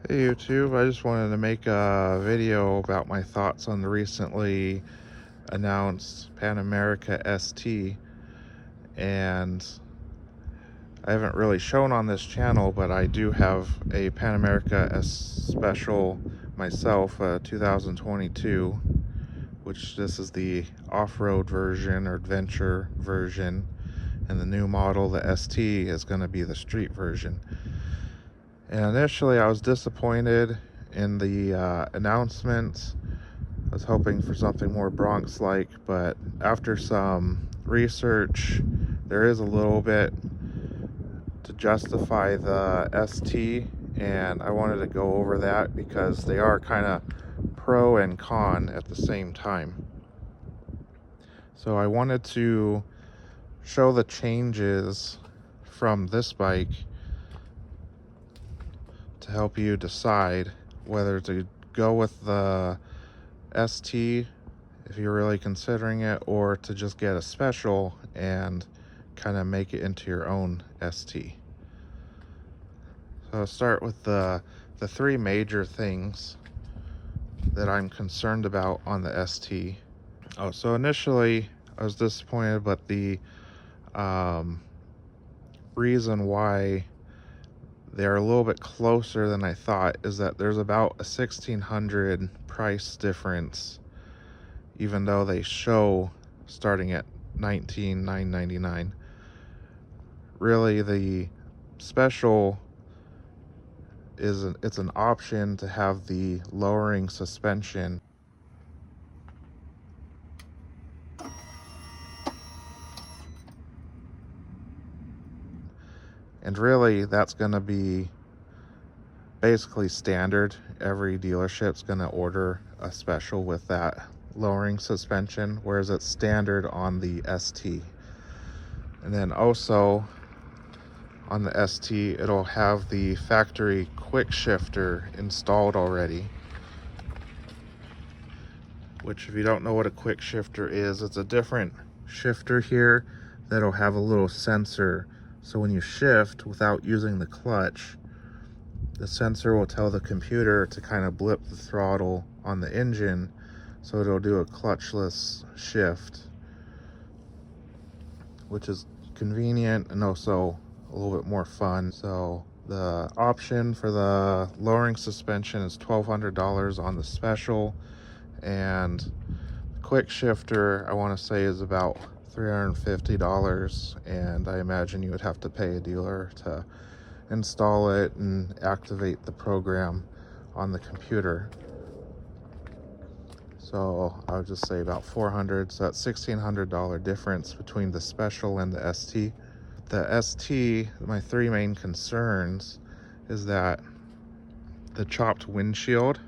Hey YouTube, I just wanted to make a video about my thoughts on the recently announced Pan America ST, and I haven't really shown on this channel, but I do have a Pan America S Special myself, 2022, which this is the off-road version or adventure version, and the new model, the ST, is going to be the street version. And initially I was disappointed in the announcement. I was hoping for something more Bronx-like, but after some research, there is a little bit to justify the ST, and I wanted to go over that because they are kind of pro and con at the same time. So I wanted to show the changes from this bike to help you decide whether to go with the ST if you're really considering it, or to just get a special and kind of make it into your own ST. So I'll start with the three major things that I'm concerned about on the ST. So initially I was disappointed, but the reason why they're a little bit closer than I thought is that there's about a $1,600 price difference, even though they show starting at $19,999. Really, the special it's an option to have the lowering suspension. And really, that's going to be basically standard. Every dealership's going to order a special with that lowering suspension, whereas it's standard on the ST. And then also on the ST, it'll have the factory quick shifter installed already, which, if you don't know what a quick shifter is, it's a different shifter here that'll have a little sensor. So when you shift without using the clutch, the sensor will tell the computer to kind of blip the throttle on the engine, so it'll do a clutchless shift, which is convenient and also a little bit more fun. So the option for the lowering suspension is $1,200 on the special, and the quick shifter, I want to say, is about $350, and I imagine you would have to pay a dealer to install it and activate the program on the computer. So I would just say about $400, so that's $1,600 difference between the special and the ST. The ST, my three main concerns is that the chopped windshield.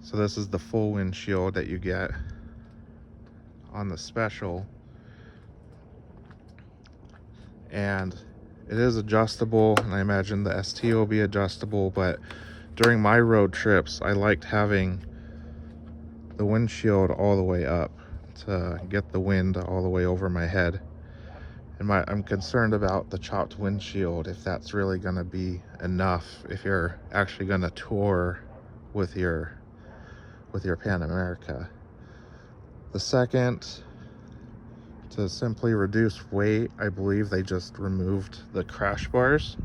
So this is the full windshield that you get on the special, and it is adjustable, and I imagine the ST will be adjustable, but during my road trips I liked having the windshield all the way up to get the wind all the way over my head. And I'm concerned about the chopped windshield, if that's really going to be enough if you're actually going to tour with your Pan America. The second, to simply reduce weight, I believe they just removed the crash bars.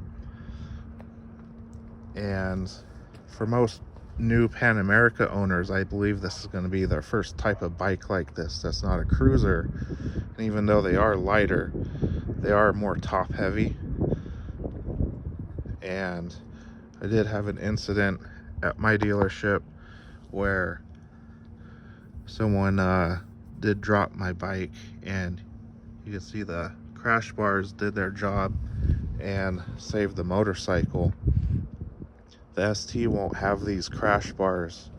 And for most new Pan America owners, I believe this is going to be their first type of bike like this that's not a cruiser. And even though they are lighter, they are more top heavy. And I did have an incident at my dealership where someone did drop my bike, and you can see the crash bars did their job and saved the motorcycle. The ST won't have these crash bars,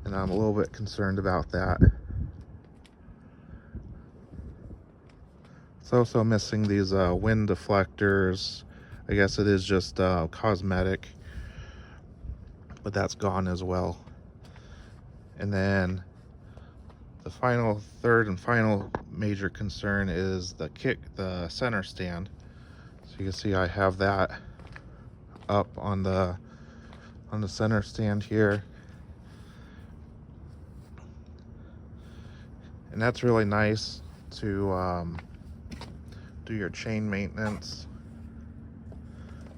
and I'm a little bit concerned about that. It's also missing these wind deflectors. I guess it is just cosmetic, but that's gone as well. And then the third and final major concern is the center stand. So you can see I have that up on the center stand here. And that's really nice to do your chain maintenance,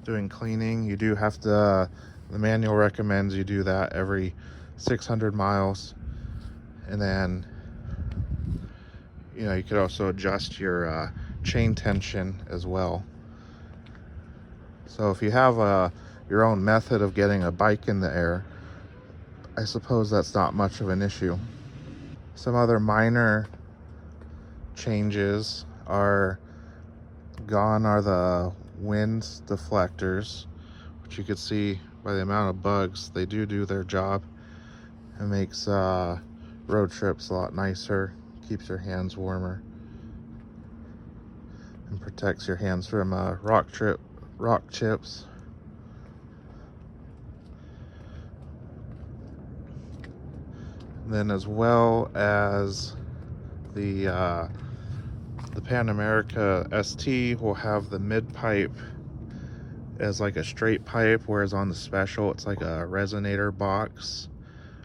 doing cleaning. You do have to, the manual recommends you do that every 600 miles. And then, you could also adjust your chain tension as well. So if you have your own method of getting a bike in the air, I suppose that's not much of an issue. Some other minor changes are gone are the wind deflectors, which you could see by the amount of bugs. They do their job. It makes road trips a lot nicer, keeps your hands warmer, and protects your hands from rock chips. And then, as well as the Pan America ST will have the mid pipe as like a straight pipe, whereas on the Special it's like a resonator box.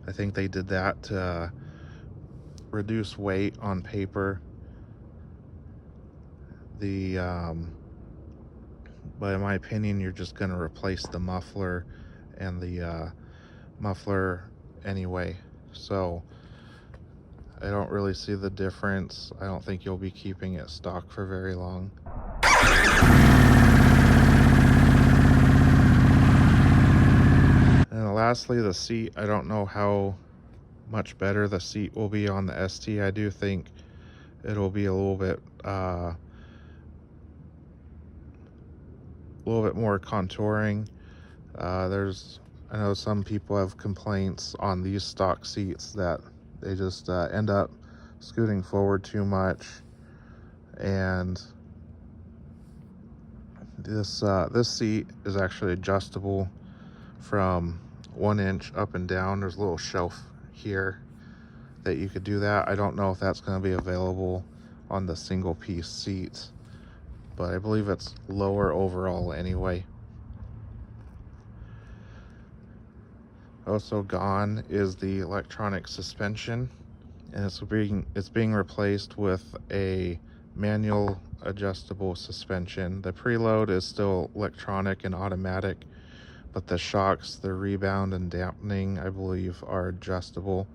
I think they did that to reduce weight on paper. But in my opinion, you're just going to replace the muffler and the muffler anyway. So I don't really see the difference. I don't think you'll be keeping it stock for very long. And lastly, the seat. I don't know how much better the seat will be on the ST. I do think it'll be a little bit more contouring. I know some people have complaints on these stock seats that they just end up scooting forward too much. And this seat is actually adjustable from 1 inch up and down. There's a little shelf here that you could do that. I don't know if that's going to be available on the single piece seats, but I believe it's lower overall anyway. Also gone is the electronic suspension, and it's being replaced with a manual adjustable suspension. The preload is still electronic and automatic, but the shocks, the rebound and dampening, I believe, are adjustable.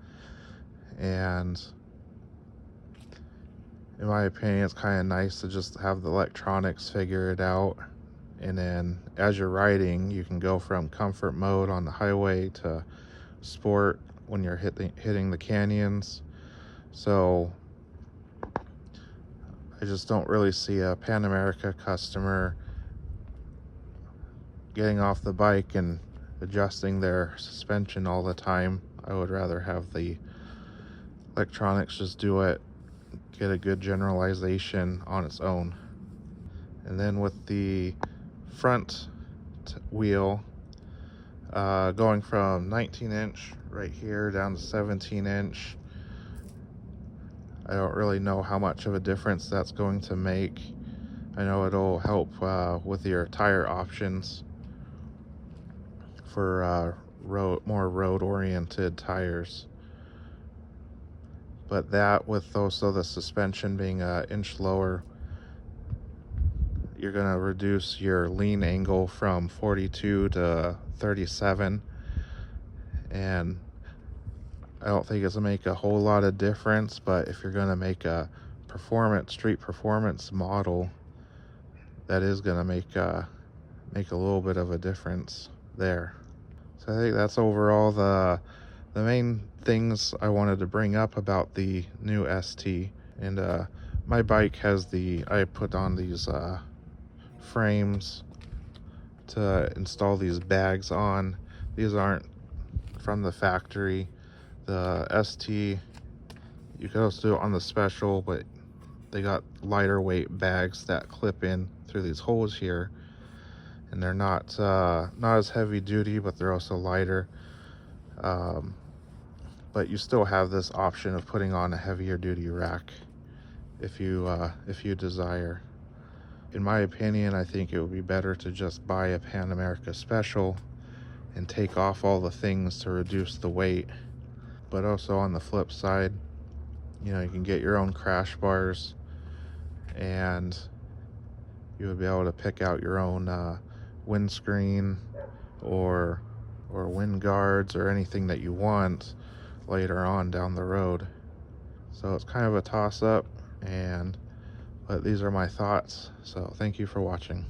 And in my opinion, it's kind of nice to just have the electronics figure it out. And then as you're riding, you can go from comfort mode on the highway to sport when you're hitting the canyons. So I just don't really see a Pan America customer getting off the bike and adjusting their suspension all the time. I would rather have the electronics just do it, get a good generalization on its own. And then with the front wheel, going from 19-inch right here down to 17-inch, I don't really know how much of a difference that's going to make. I know it'll help with your tire options for more road-oriented tires. But that, with also the suspension being an inch lower, you're going to reduce your lean angle from 42 to 37. And I don't think it's going to make a whole lot of difference, but if you're going to make a street performance model, that is going to make a little bit of a difference there. So I think that's overall the main things I wanted to bring up about the new ST. And my bike has I put on these frames to install these bags on. These aren't from the factory. The ST, you could also do it on the Special, but they got lighter weight bags that clip in through these holes here, and they're not as heavy duty, but they're also lighter. But you still have this option of putting on a heavier duty rack if you desire. in my opinion, I think it would be better to just buy a Pan America Special and take off all the things to reduce the weight. But also on the flip side, you can get your own crash bars, and you would be able to pick out your own windscreen or wind guards or anything that you want later on down the road. So it's kind of a toss-up, but these are my thoughts. So thank you for watching.